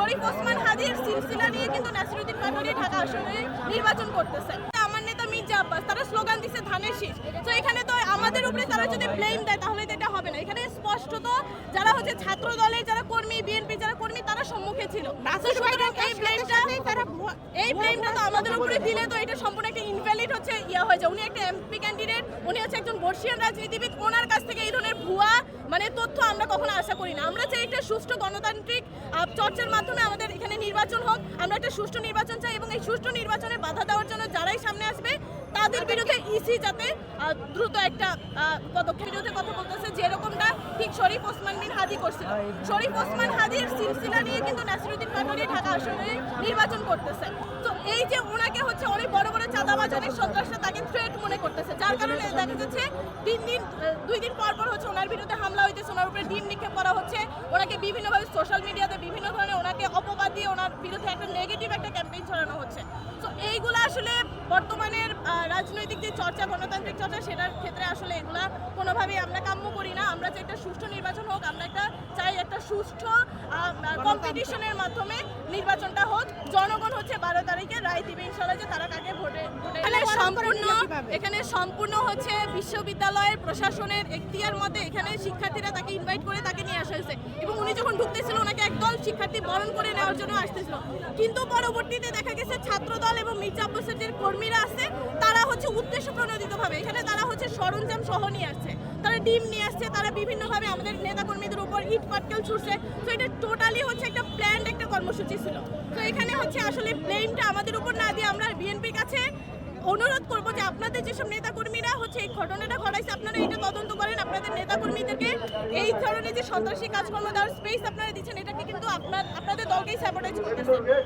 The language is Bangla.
শরীফ ওসমান হাদির সিলসিলা নিয়ে কিন্তু নাসিরউদ্দিন পাটোয়ারি ঢাকা আসনে নির্বাচন করতেছে। আমার নেতা মির্জা আব্বাস তারা স্লোগান দিচ্ছে ধানের শীষ। তো এখানে তো আমাদের উপরে তারা যদি ব্লেম দেয় তাহলে তো এটা হবে না। এখানে স্পষ্টত যারা হচ্ছে ছাত্র দলের যারা কর্মী, বিএনপি যারা কর্মী তারা সম্মুখে ছিল। এই ব্লেমটা তো আমাদের উপরে দিলে তো এটা সম্পূর্ণ একটা ইনভ্যালিড হচ্ছে হয়ে যায়। উনি একটা এমপি ক্যান্ডিডেট, উনি হচ্ছে একজন বর্ষিয়ান রাজনীতিবিদ। ওনার কাছ থেকে এই ধরনের ভুয়া তথ্য আমরা কখনো আশা করি না। আমরা চাই একটা সুষ্ঠু গণতান্ত্রিক চর্চার মাধ্যমে আমাদের এখানে নির্বাচন হোক। আমরা একটা সুষ্ঠু নির্বাচন চাই এবং এই সুষ্ঠু নির্বাচনে বাধা দেওয়ার জন্য যারাই সামনে আসবে তাদের বিরুদ্ধে ইসি যাতে দ্রুত একটা পদক্ষেপ বিরুদ্ধে কথা বলতেছে, যেরকমটা ঠিক শরীফ ওসমান বিন হাদি করছিল। শরীফ ওসমান হাদির সিলসিলা নিয়ে কিন্তু নাসিরউদ্দিন পাটোয়ারি ঢাকা আসনে নির্বাচন করতেছে। তো এই যে ওনাকে হচ্ছে অনেক বড় বড় চাঁদাবাজ অনেক সন্ত্রাসরা তাকে থ্রেট মনে করতেছে, যার কারণে দেখা যাচ্ছে দুই দিন পর ওনার বিরুদ্ধে হামলা হইতেছে, ওনার উপরে ডিম নিক্ষেপ করা হচ্ছে, ওনাকে বিভিন্নভাবে সোশ্যাল মিডিয়াতে বিভিন্ন ধরনের ওনাকে অপবাদ দিয়ে ওনার বিরুদ্ধে একটা নেগেটিভ একটা ক্যাম্পেইন চালানো হচ্ছে। তো এইগুলো আসলে বর্তমানের রাজনৈতিক যে চর্চা, গণতান্ত্রিক চর্চা, সেটার ক্ষেত্রে আসলে এগুলা কোনোভাবেই আমরা কাম্য করি না। আমরা চাই একটা সুষ্ঠু নির্বাচন হোক, আমরা চাই একটা সুষ্ঠু কম্পিটিশনের মাধ্যমে নির্বাচনটা হোক। জনগণ হচ্ছে 12 তারিখে রায় দিবে ইনশাআল্লাহ যে তারা কাকে ভোটে এখানে সম্পূর্ণ হচ্ছে বিশ্ববিদ্যালয়ের প্রশাসনের এখতিয়ার মতে এখানে শিক্ষার্থীরা তাকে ইনভাইট করে তাকে নিয়ে আসা হয়েছে এবং উনি যখন ঢুকতেছিল ওনাকে একদল শিক্ষার্থী বরণ করে নেওয়ার জন্য আসতেছিল। কিন্তু পরবর্তীতে দেখা গেছে ছাত্রদল এবং মির্জা আব্বাসের যে কর্মীরা আছে তারা হচ্ছে উদ্দেশ্য প্রণোদিতভাবে এখানে তারা হচ্ছে সরঞ্জাম সহ নিয়ে আসছে, তারা ডিম নিয়ে আসছে, তারা বিভিন্নভাবে আমাদের নেতাকর্মীদের উপর ইট পাটকেল ছুটছে। তো এটা টোটালি হচ্ছে একটা প্ল্যান্ড একটা কর্মসূচি ছিল। তো এখানে হচ্ছে আসলে ব্লেমটা আমাদের উপর না দিয়ে আমরা বিএনপির কাছে অনুরোধ করবো যে আপনাদের যেসব নেতাকর্মীরা হচ্ছে এই ঘটনাটা ঘটাইছে আপনারা এটা তদন্ত করেন। আপনাদের নেতাকর্মীদেরকে এই ধরনের যে সন্ত্রাসী কাজকর্ম দেওয়ার স্পেস আপনারা দিচ্ছেন, এটাকে কিন্তু আপনাদের দলকেই স্যাবোটাইজ করতেছেন।